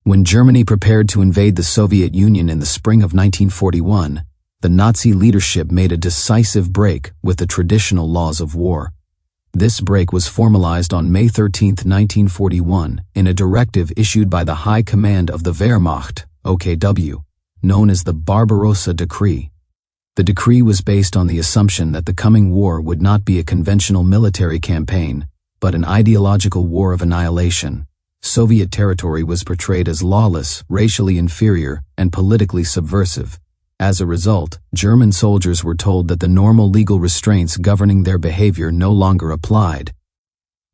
When Germany prepared to invade the Soviet Union in the spring of 1941, the Nazi leadership made a decisive break with the traditional laws of war. This break was formalized on May 13, 1941, in a directive issued by the High Command of the Wehrmacht, OKW, known as the Barbarossa Decree. The decree was based on the assumption that the coming war would not be a conventional military campaign, but an ideological war of annihilation. Soviet territory was portrayed as lawless, racially inferior, and politically subversive. As a result, German soldiers were told that the normal legal restraints governing their behavior no longer applied.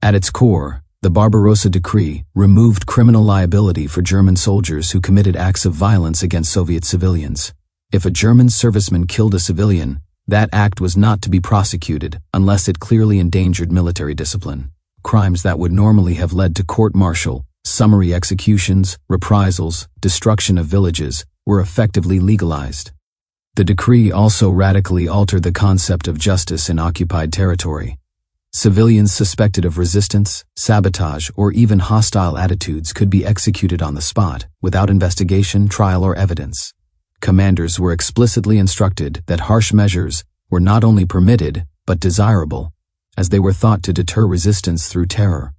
At its core, the Barbarossa Decree removed criminal liability for German soldiers who committed acts of violence against Soviet civilians. If a German serviceman killed a civilian, that act was not to be prosecuted unless it clearly endangered military discipline. Crimes that would normally have led to court-martial, summary executions, reprisals, destruction of villages, were effectively legalized. The decree also radically altered the concept of justice in occupied territory. Civilians suspected of resistance, sabotage, or even hostile attitudes could be executed on the spot, without investigation, trial, or evidence. Commanders were explicitly instructed that harsh measures were not only permitted, but desirable, as they were thought to deter resistance through terror.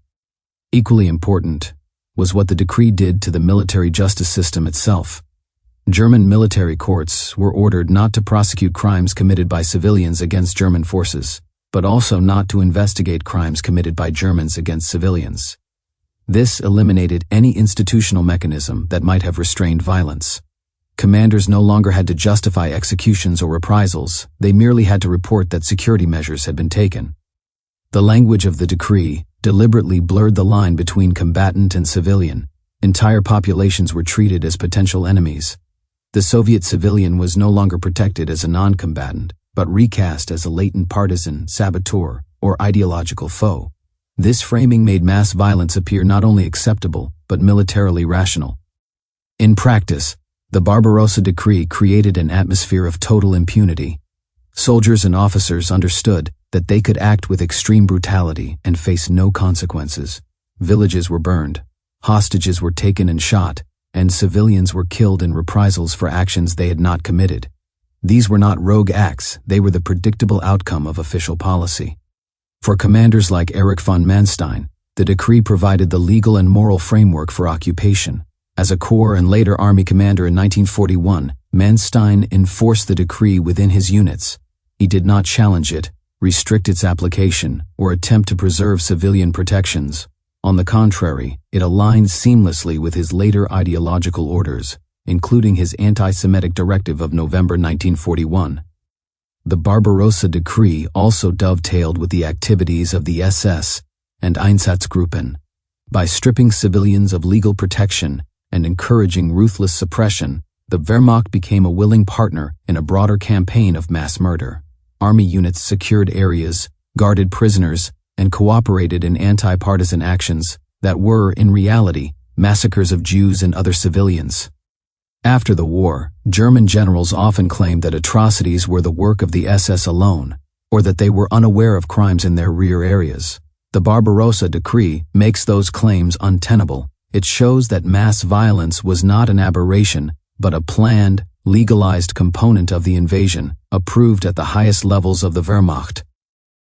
Equally important was what the decree did to the military justice system itself. German military courts were ordered not to prosecute crimes committed by civilians against German forces, but also not to investigate crimes committed by Germans against civilians. This eliminated any institutional mechanism that might have restrained violence. Commanders no longer had to justify executions or reprisals, they merely had to report that security measures had been taken. The language of the decree deliberately blurred the line between combatant and civilian. Entire populations were treated as potential enemies. The Soviet civilian was no longer protected as a non-combatant, but recast as a latent partisan, saboteur, or ideological foe. This framing made mass violence appear not only acceptable, but militarily rational. In practice, the Barbarossa Decree created an atmosphere of total impunity. Soldiers and officers understood that they could act with extreme brutality and face no consequences. Villages were burned, hostages were taken and shot, and civilians were killed in reprisals for actions they had not committed. These were not rogue acts, they were the predictable outcome of official policy. For commanders like Erich von Manstine, the decree provided the legal and moral framework for occupation. As a corps and later army commander in 1941, Manstein enforced the decree within his units. He did not challenge it, restrict its application, or attempt to preserve civilian protections. On the contrary, it aligned seamlessly with his later ideological orders, including his anti-Semitic directive of November 1941. The Barbarossa Decree also dovetailed with the activities of the SS and Einsatzgruppen. By stripping civilians of legal protection and encouraging ruthless suppression, the Wehrmacht became a willing partner in a broader campaign of mass murder. Army units secured areas, guarded prisoners, and cooperated in anti-partisan actions that were, in reality, massacres of Jews and other civilians. After the war, German generals often claimed that atrocities were the work of the SS alone, or that they were unaware of crimes in their rear areas. The Barbarossa Decree makes those claims untenable. It shows that mass violence was not an aberration, but a planned, legalized component of the invasion, approved at the highest levels of the Wehrmacht.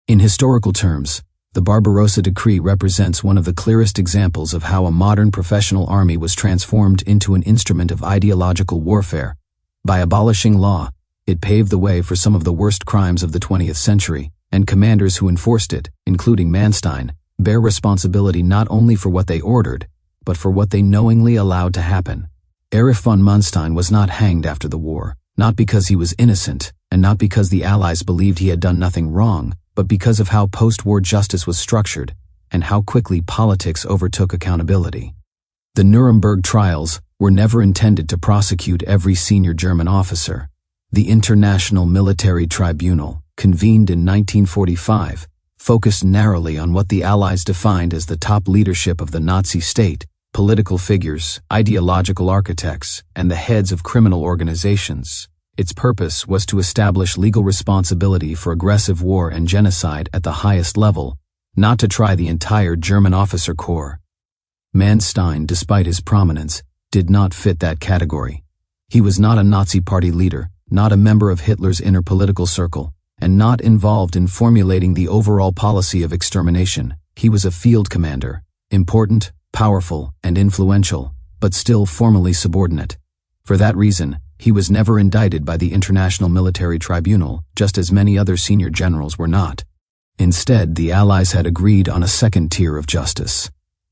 In historical terms, the Barbarossa Decree represents one of the clearest examples of how a modern professional army was transformed into an instrument of ideological warfare. By abolishing law, it paved the way for some of the worst crimes of the 20th century, and commanders who enforced it, including Manstein, bear responsibility not only for what they ordered, but for what they knowingly allowed to happen. Erich von Manstine was not hanged after the war, not because he was innocent, and not because the Allies believed he had done nothing wrong, but because of how post-war justice was structured, and how quickly politics overtook accountability. The Nuremberg trials were never intended to prosecute every senior German officer. The International Military Tribunal, convened in 1945, focused narrowly on what the Allies defined as the top leadership of the Nazi state, political figures, ideological architects, and the heads of criminal organizations. Its purpose was to establish legal responsibility for aggressive war and genocide at the highest level, not to try the entire German officer corps. Manstein, despite his prominence, did not fit that category. He was not a Nazi party leader, not a member of Hitler's inner political circle, and not involved in formulating the overall policy of extermination. He was a field commander, important, powerful, and influential, but still formally subordinate. For that reason, he was never indicted by the International Military Tribunal, just as many other senior generals were not. Instead, the Allies had agreed on a second tier of justice.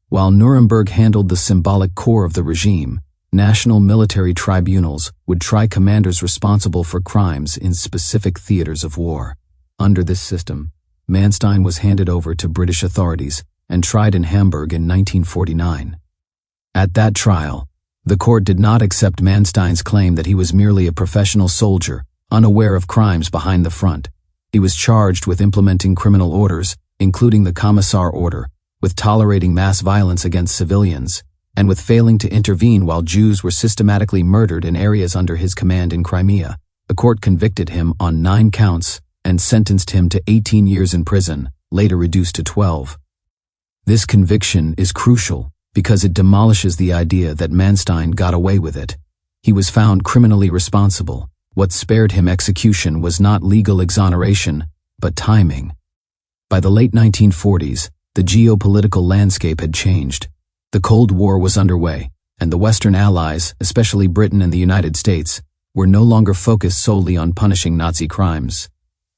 While Nuremberg handled the symbolic core of the regime, national military tribunals would try commanders responsible for crimes in specific theaters of war. Under this system, Manstein was handed over to British authorities and tried in Hamburg in 1949. At that trial, the court did not accept Manstein's claim that he was merely a professional soldier, unaware of crimes behind the front. He was charged with implementing criminal orders, including the Commissar Order, with tolerating mass violence against civilians, and with failing to intervene while Jews were systematically murdered in areas under his command in Crimea. The court convicted him on 9 counts and sentenced him to 18 years in prison, later reduced to 12. This conviction is crucial because it demolishes the idea that Manstein got away with it. He was found criminally responsible. What spared him execution was not legal exoneration, but timing. By the late 1940s, the geopolitical landscape had changed. The Cold War was underway, and the Western Allies, especially Britain and the United States, were no longer focused solely on punishing Nazi crimes.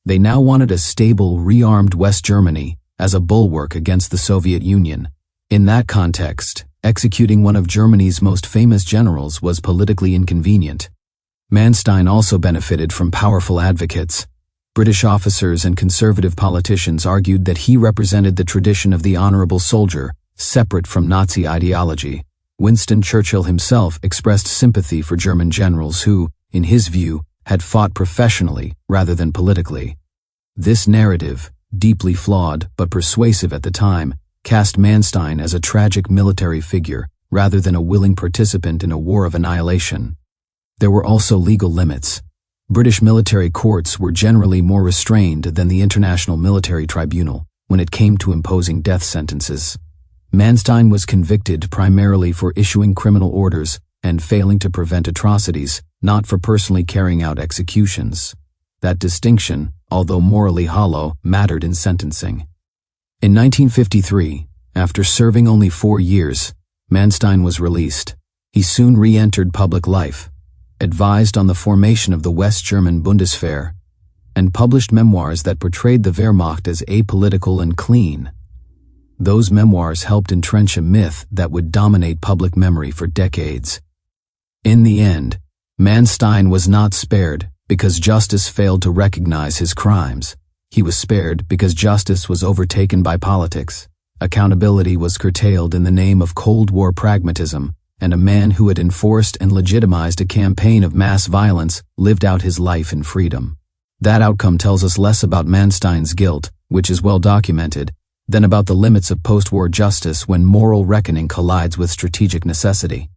They now wanted a stable, rearmed West Germany as a bulwark against the Soviet Union. In that context, executing one of Germany's most famous generals was politically inconvenient. Manstein also benefited from powerful advocates. British officers and conservative politicians argued that he represented the tradition of the honorable soldier, separate from Nazi ideology. Winston Churchill himself expressed sympathy for German generals who, in his view, had fought professionally rather than politically. This narrative, deeply flawed but persuasive at the time, cast Manstein as a tragic military figure rather than a willing participant in a war of annihilation. There were also legal limits. British military courts were generally more restrained than the International Military Tribunal when it came to imposing death sentences. Manstein was convicted primarily for issuing criminal orders and failing to prevent atrocities, not for personally carrying out executions. That distinction, although morally hollow, mattered in sentencing. In 1953, after serving only 4 years, Manstein was released. He soon re-entered public life, advised on the formation of the West German Bundeswehr, and published memoirs that portrayed the Wehrmacht as apolitical and clean. Those memoirs helped entrench a myth that would dominate public memory for decades. In the end, Manstein was not spared because justice failed to recognize his crimes. He was spared because justice was overtaken by politics. Accountability was curtailed in the name of Cold War pragmatism, and a man who had enforced and legitimized a campaign of mass violence lived out his life in freedom. That outcome tells us less about Manstein's guilt, which is well documented, than about the limits of post-war justice when moral reckoning collides with strategic necessity.